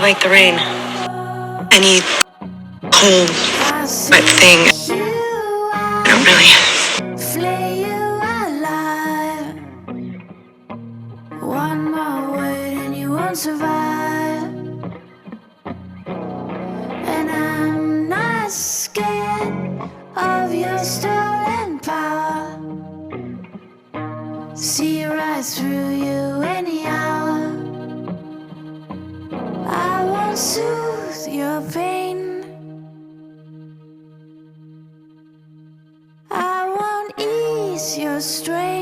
like the rain. Any cold, wet thing. I don't really. Flay you alive. One more word and you won't survive. And I'm not scared of your stolen power. See right through you any hour. I won't soothe your pain. I won't ease your strain.